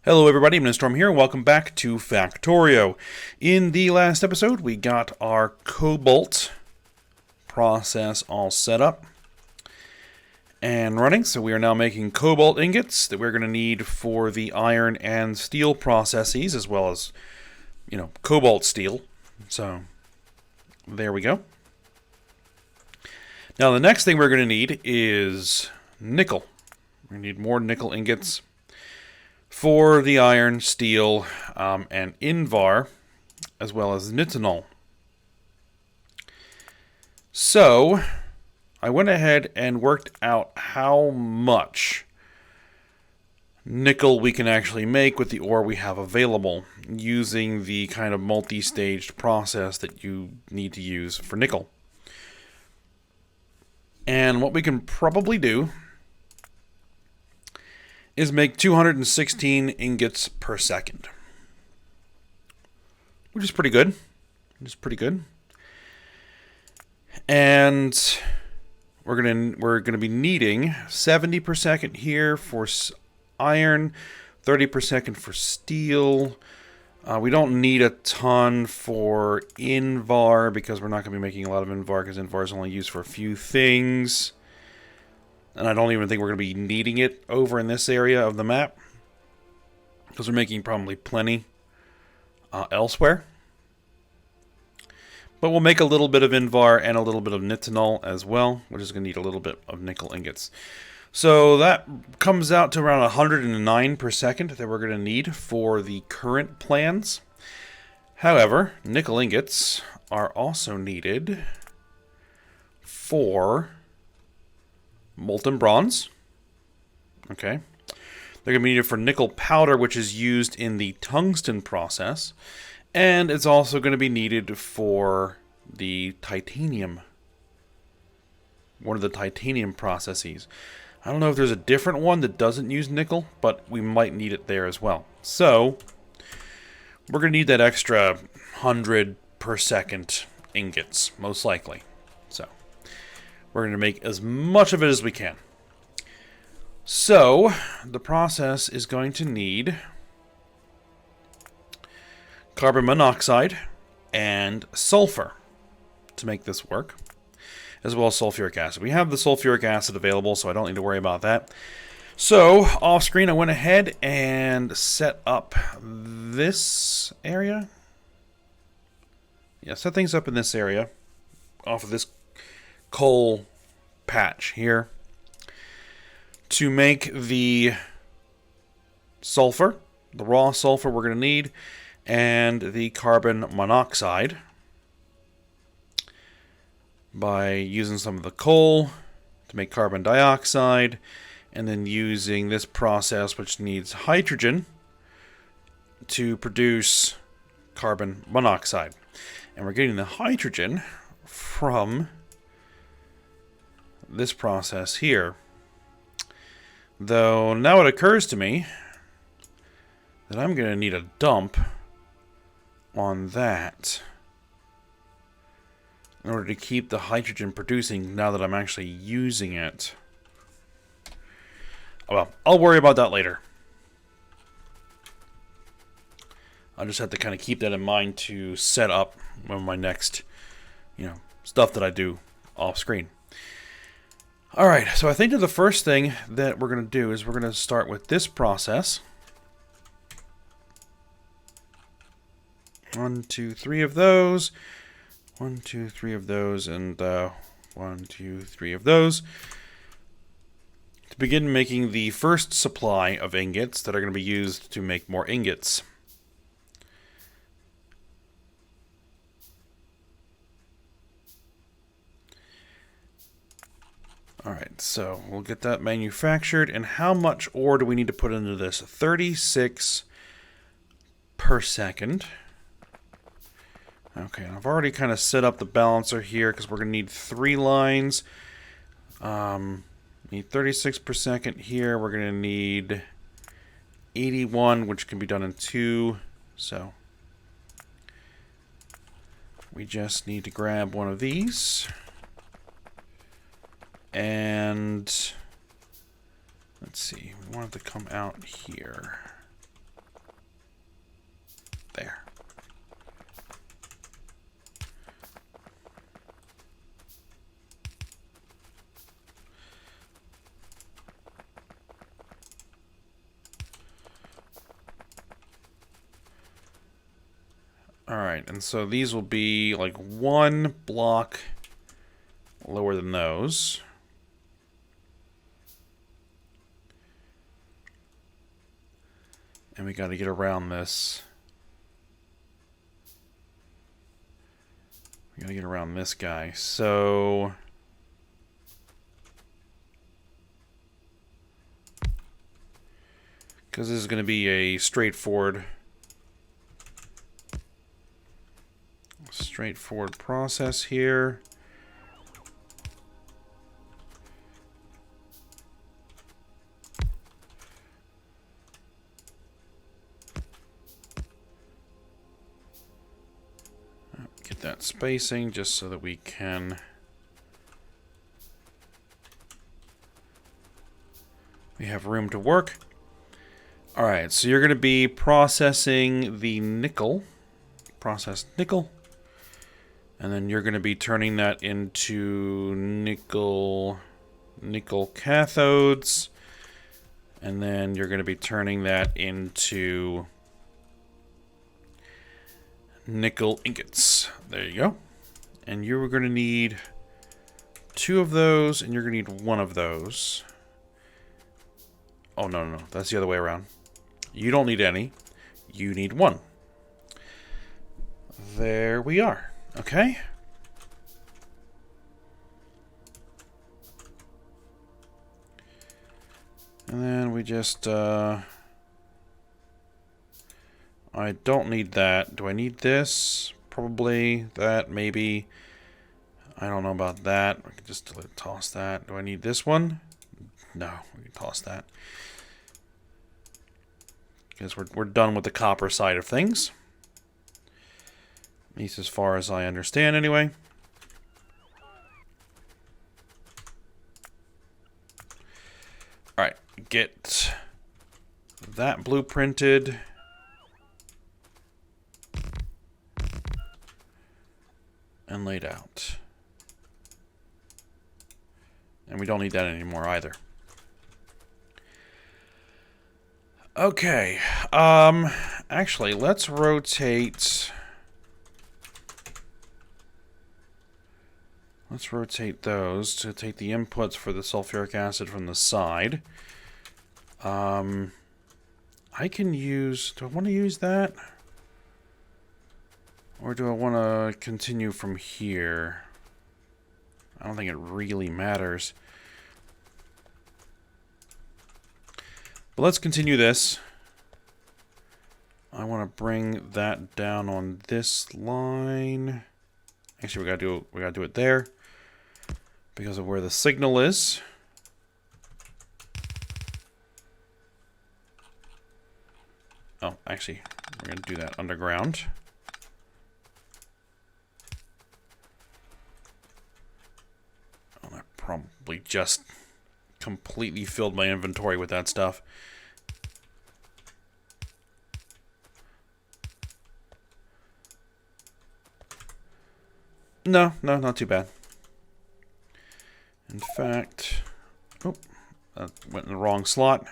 Hello everybody, I'm Storm here, and welcome back to Factorio. In the last episode, we got our cobalt process all set up and running, so we are now making cobalt ingots that we're going to need for the iron and steel processes, as well as, cobalt steel. So, there we go. Now the next thing we're going to need is nickel. We need more nickel ingots for the iron, steel, and Invar, as well as nitinol. So, I went ahead and worked out how much nickel we can actually make with the ore we have available, using the kind of multi-staged process that you need to use for nickel. And what we can probably do is make 216 ingots per second, which is pretty good. And we're gonna be needing 70 per second here for iron, 30 per second for steel. We don't need a ton for Invar because we're not going to be making a lot of Invar because Invar is only used for a few things. And I don't even think we're going to be needing it over in this area of the map, because we're making probably plenty elsewhere. But we'll make a little bit of Invar and a little bit of nitinol as well, which is going to need a little bit of nickel ingots. So that comes out to around 109 per second that we're going to need for the current plans. However, nickel ingots are also needed for molten bronze. Okay. They're going to be needed for nickel powder, which is used in the tungsten process. And it's also going to be needed for the titanium. One of the titanium processes. I don't know if there's a different one that doesn't use nickel, but we might need it there as well. So, we're going to need that extra 100 per second ingots, most likely. So, we're going to make as much of it as we can. So, the process is going to need carbon monoxide and sulfur to make this work, as well as sulfuric acid. We have the sulfuric acid available, so I don't need to worry about that. So, off screen, I went ahead and set up this area. Yeah, set things up in this area, off of this coal patch here, to make the sulfur, the raw sulfur we're going to need, and the carbon monoxide by using some of the coal to make carbon dioxide, and then using this process which needs hydrogen to produce carbon monoxide. And we're getting the hydrogen from this process here. Though now it occurs to me that I'm going to need a dump on that in order to keep the hydrogen producing now that I'm actually using it. Well, I'll worry about that later. I'll just have to kind of keep that in mind to set up my next, stuff that I do off screen. Alright, so I think that the first thing that we're going to do is we're going to start with this process. 1, 2, 3 of those. 1, 2, 3 of those, and 1, 2, 3 of those. To begin making the first supply of ingots that are going to be used to make more ingots. Alright, so we'll get that manufactured. And how much ore do we need to put into this? 36 per second. Okay, and I've already kind of set up the balancer here because we're going to need 3 lines. Need 36 per second here. We're going to need 81, which can be done in 2. So we just need to grab one of these. And let's see, we want it to come out here. Alright, and so these will be like one block lower than those. And we got to get around this. We got to get around this guy. So because this is going to be a straightforward process here. Get that spacing just so that we can have room to work. Alright, so you're going to be processing the nickel. Processed nickel. And then you're going to be turning that into nickel cathodes. And then you're going to be turning that into nickel ingots. There you go. And you're going to need 2 of those, and you're going to need 1 of those. Oh, no. That's the other way around. You don't need any. You need 1. There we are. Okay. And then we just, I don't need that. Do I need this? Probably. That, maybe. I don't know about that. I can just toss that. Do I need this one? No, we can toss that. Because we're done with the copper side of things. At least as far as I understand, anyway. Alright, get that blueprinted. And laid out. And we don't need that anymore either. Okay, actually, let's rotate... Let's rotate those to take the inputs for the sulfuric acid from the side. I can use... Do I want to use that? Or do I want to continue from here? I don't think it really matters. But let's continue this. I want to bring that down on this line. Actually, we gotta do it there because of where the signal is. Oh, actually, we're gonna do that underground. Oh, I probably just completely filled my inventory with that stuff. No, not too bad. In fact, oh, that went in the wrong slot.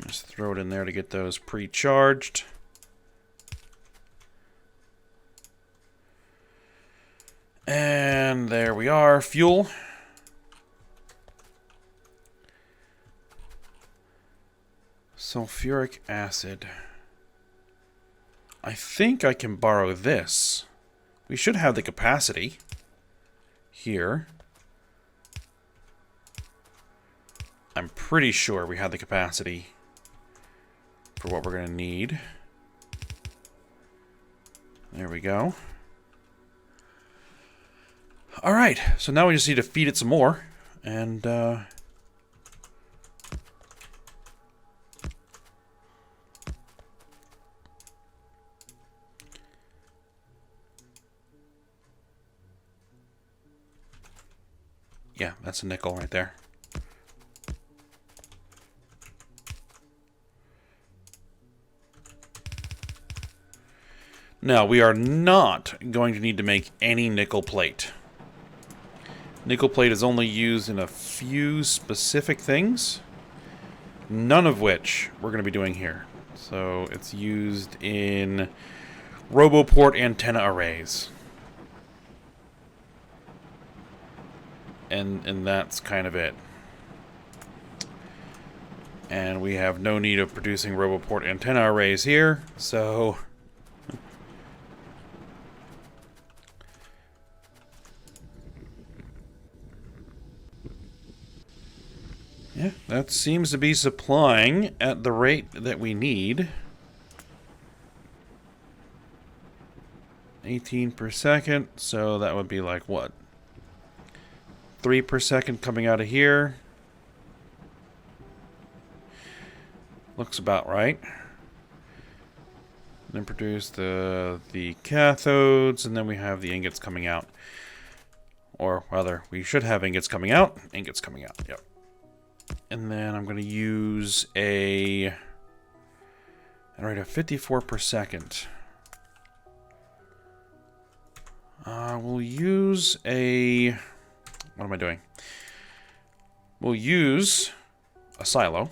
Just throw it in there to get those pre-charged. And there we are, fuel. Sulfuric acid. I think I can borrow this. We should have the capacity here. I'm pretty sure we have the capacity for what we're going to need. There we go. Alright, so now we just need to feed it some more. And, yeah, that's a nickel right there. Now, we are not going to need to make any nickel plate. Nickel plate is only used in a few specific things, none of which we're going to be doing here. So it's used in RoboPort antenna arrays. And that's kind of it. And we have no need of producing RoboPort antenna arrays here, so... yeah, that seems to be supplying at the rate that we need. 18 per second, so that would be like what? 3 per second coming out of here. Looks about right. Then produce the cathodes, and then we have the ingots coming out. Or rather, we should have ingots coming out. Ingots coming out, yep. And then I'm going to use a rate of 54 per second. We'll use a... what am I doing? We'll use a silo.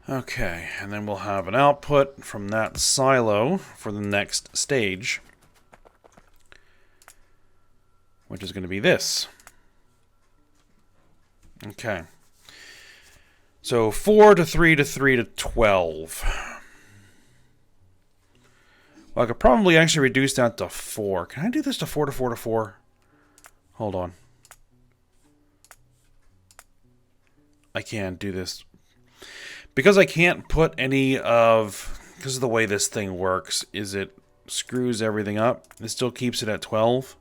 Okay, and then we'll have an output from that silo for the next stage, which is going to be this. Okay. So 4 to 3 to 3 to 12. Well, I could probably actually reduce that to 4. Can I do this to 4 to 4 to 4? Hold on. I can't do this. Because I can't put any of... because of the way this thing works, is it screws everything up. It still keeps it at 12.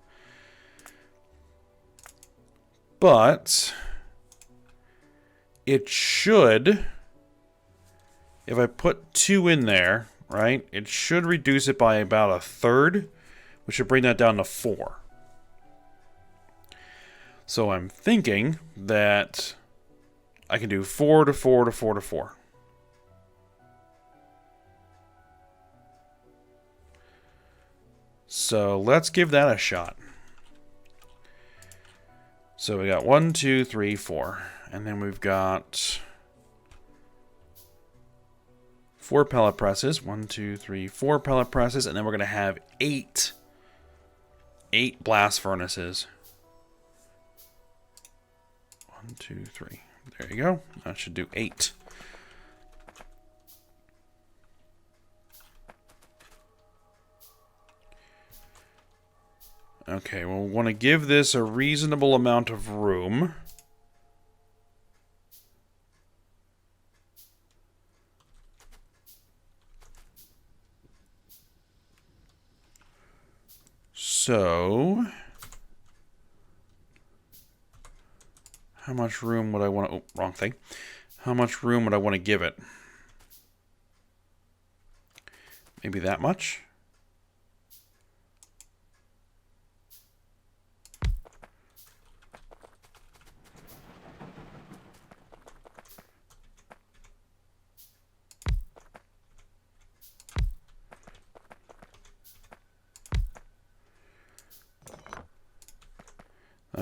But... it should... if I put 2 in there, right? It should reduce it by about a third, which should bring that down to 4. So I'm thinking that I can do 4 to 4 to 4 to 4. So let's give that a shot. So we got 1, 2, 3, 4. And then we've got 4 pellet presses. 1, 2, 3, 4 pellet presses. And then we're going to have 8 blast furnaces. 1, 2, 3. There you go. That should do 8. Okay, we'll want to give this a reasonable amount of room. So, how much room would I want to... oh, wrong thing. How much room would I want to give it? Maybe that much?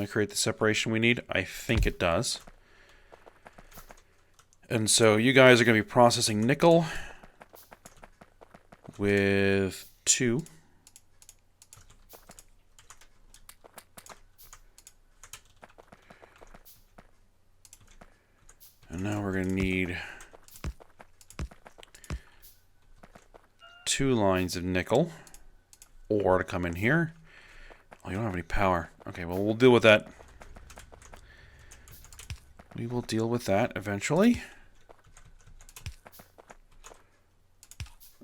Create the separation we need? I think it does. And so you guys are going to be processing nickel with 2. And now we're going to need 2 lines of nickel ore to come in here. Oh, you don't have any power. Okay, well, we'll deal with that. We will deal with that eventually.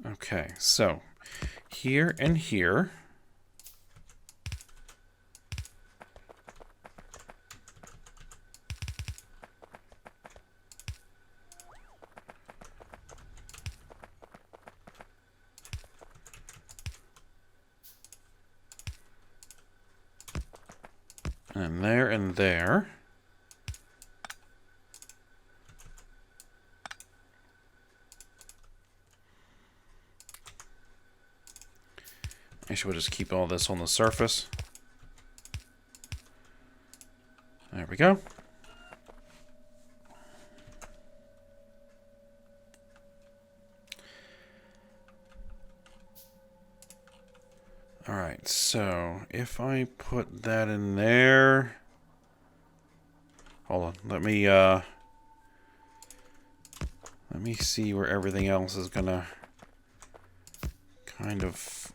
Okay, so here and here. And there and there. Actually, we'll just keep all this on the surface. There we go. Alright, so if I put that in there... Hold on, let me see where everything else is gonna kind of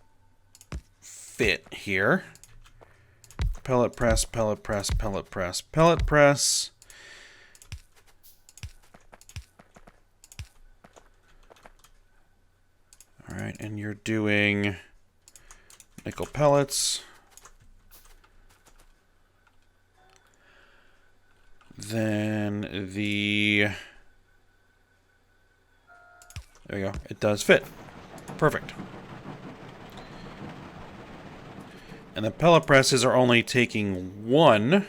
fit here. Pellet press, pellet press, pellet press, pellet press. Alright, and you're doing nickel pellets. Then the... There you go. It does fit. Perfect. And the pellet presses are only taking one.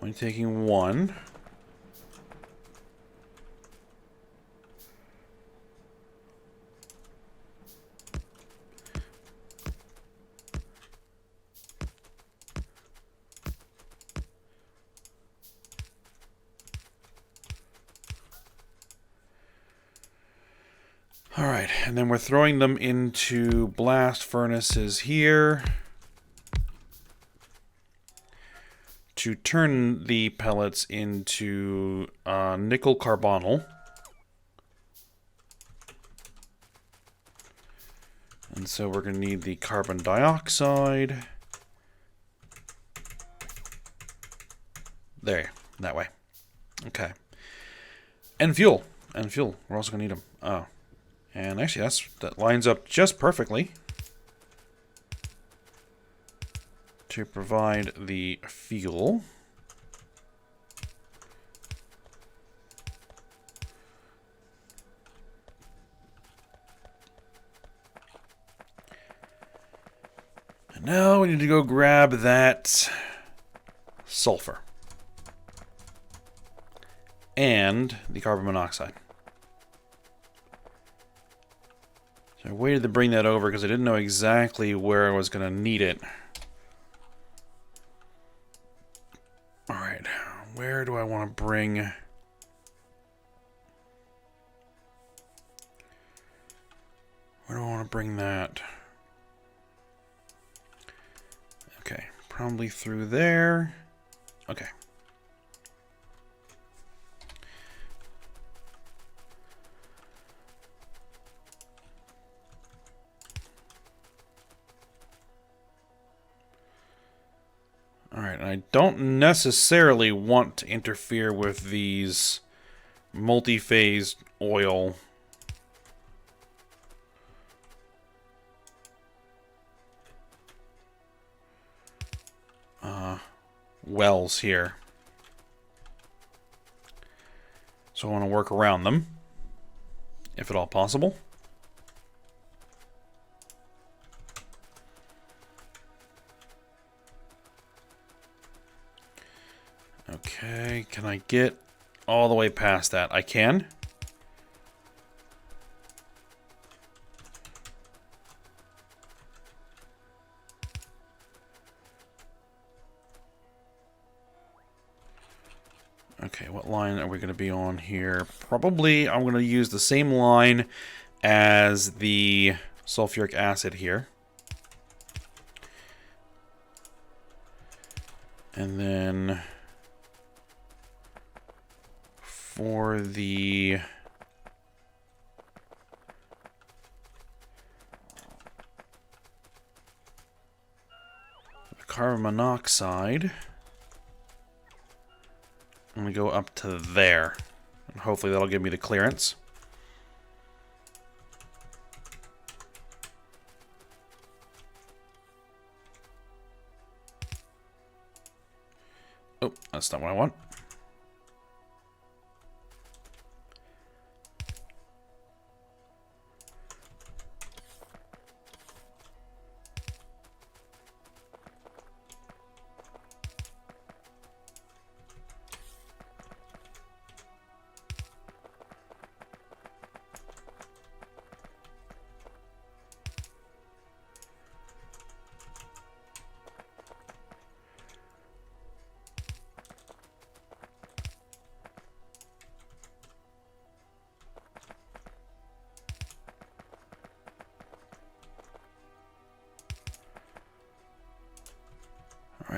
Only taking one. Alright, and then we're throwing them into blast furnaces here to turn the pellets into nickel carbonyl. And so we're going to need the carbon dioxide. There, that way. Okay. And fuel. And fuel. We're also going to need them. Oh. And actually, that lines up just perfectly to provide the fuel. And now we need to go grab that sulfur and the carbon monoxide. I waited to bring that over because I didn't know exactly where I was going to need it. Alright, where do I want to bring... Where do I want to bring that? Okay, probably through there. Okay. Alright, and I don't necessarily want to interfere with these multi-phase oil wells here. So I want to work around them, if at all possible. Okay, can I get all the way past that? I can. Okay, what line are we going to be on here? Probably I'm going to use the same line as the sulfuric acid here. And then for the carbon monoxide, I'm going to go up to there. And hopefully that'll give me the clearance. Oh, that's not what I want.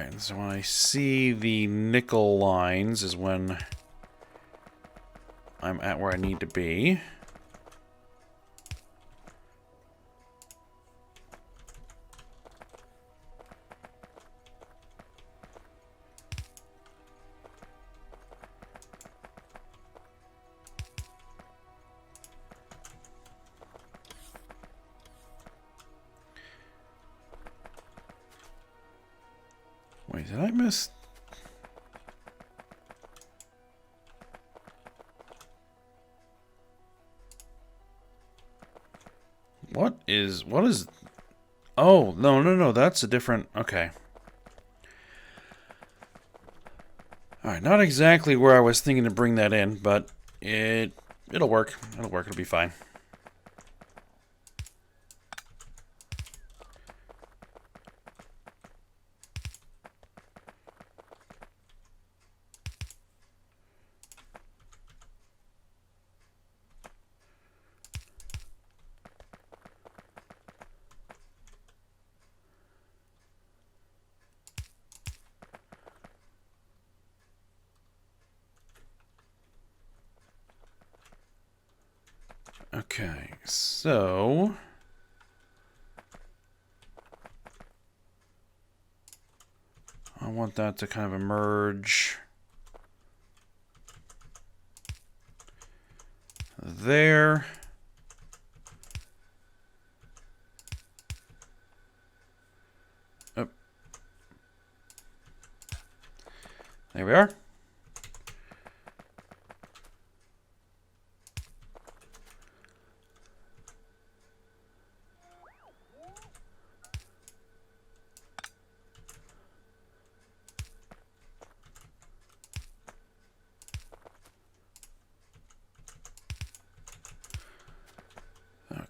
Alright, so when I see the nickel lines is when I'm at where I need to be. Wait, did I miss? What is... Oh, no, that's a different... Okay. Alright, not exactly where I was thinking to bring that in, but it'll work. It'll work, it'll be fine. Okay, so I want that to kind of emerge there. Oh. There we are.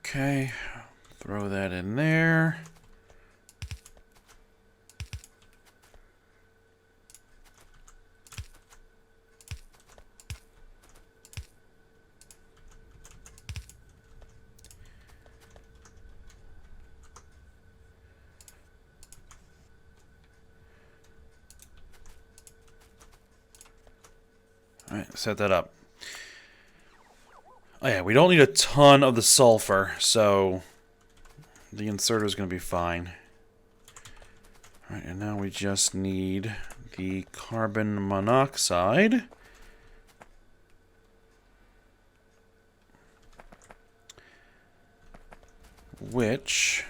Okay, throw that in there. All right, set that up. Oh yeah, we don't need a ton of the sulfur, so the inserter is going to be fine. Alright, and now we just need the carbon monoxide. Which...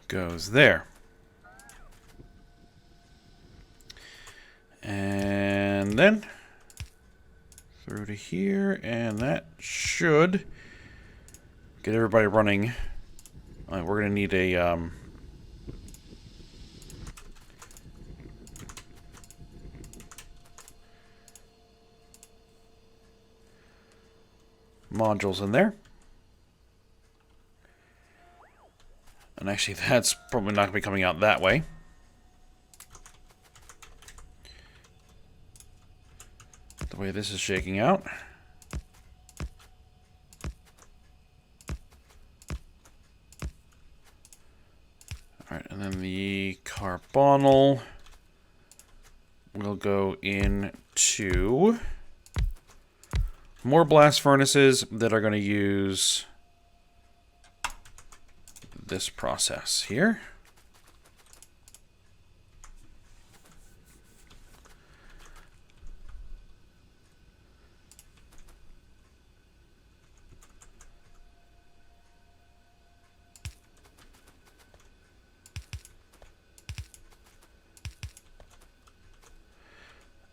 goes there. And then through to here, and that should get everybody running. All right, we're gonna need a modules in there. And actually, that's probably not going to be coming out that way. The way this is shaking out. Alright, and then the carbonyl will go into more blast furnaces that are going to use this process here.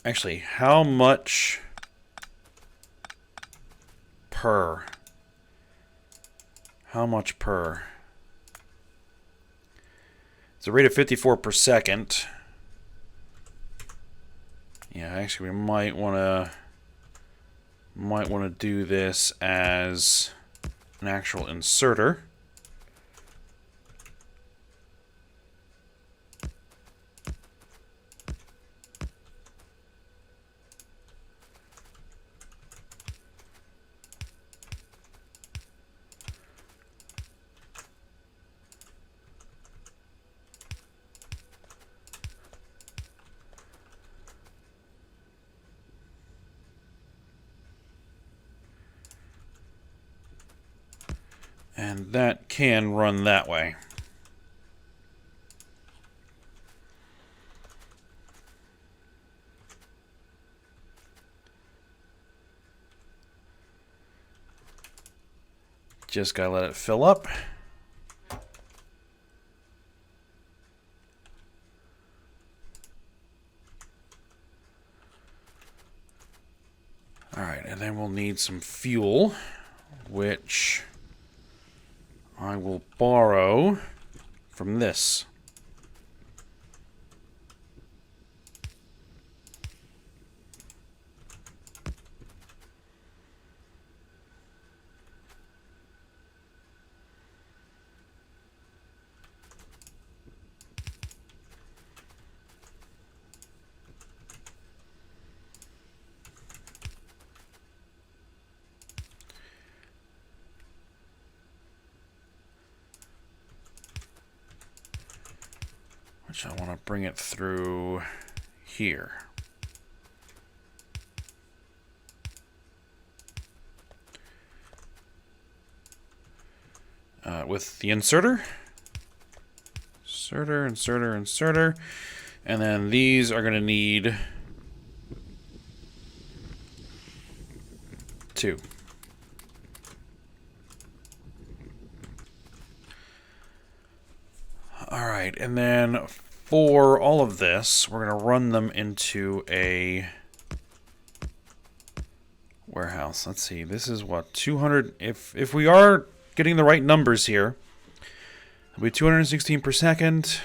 Actually, how much per? How much per? It's a rate of 54 per second. Yeah, actually, we might want to do this as an actual inserter. And that can run that way. Just gotta let it fill up. Alright, and then we'll need some fuel, which I will borrow from this. Which I want to bring it through here. With the inserter. Inserter. And then these are going to need 2. Alright, and then for all of this, we're going to run them into a warehouse. Let's see, this is what, 200... If we are getting the right numbers here, it'll be 216 per second.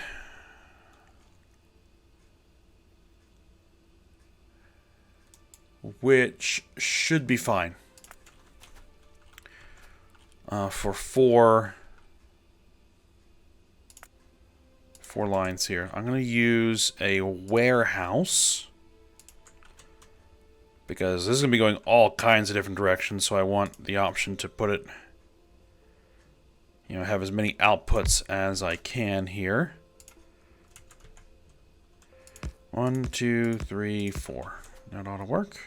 Which should be fine. For four lines here. I'm going to use a warehouse because this is going to be going all kinds of different directions, so I want the option to put it, you know, have as many outputs as I can here. 1, 2, 3, 4. That ought to work.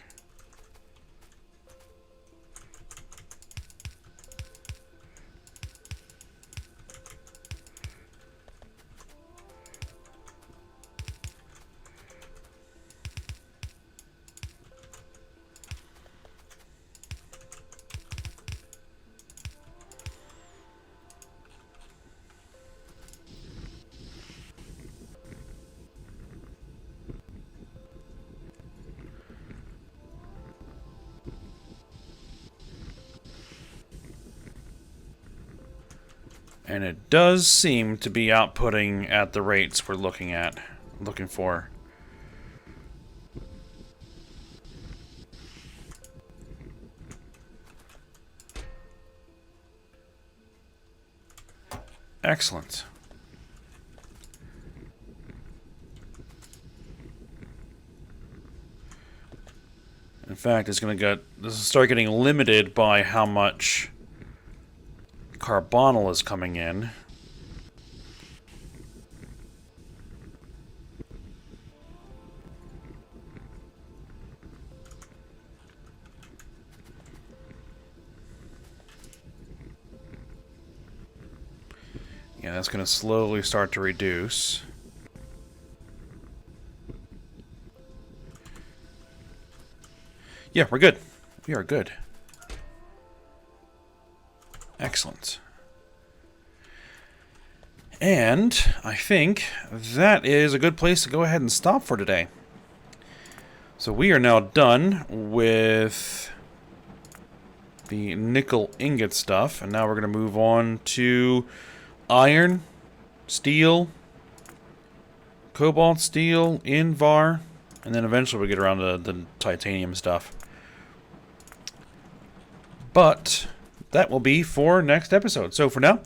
And it does seem to be outputting at the rates we're looking for. Excellent. In fact, this will start getting limited by how much carbonyl is coming in. Yeah, that's going to slowly start to reduce. Yeah, we're good. We are good. Excellent. And I think that is a good place to go ahead and stop for today. So we are now done with the nickel ingot stuff, and now we're going to move on to iron, steel, cobalt steel, Invar, and then eventually we'll get around to the titanium stuff. But that will be for next episode. So for now,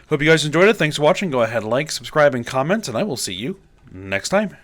hope you guys enjoyed it. Thanks for watching. Go ahead, like, subscribe, and comment, and I will see you next time.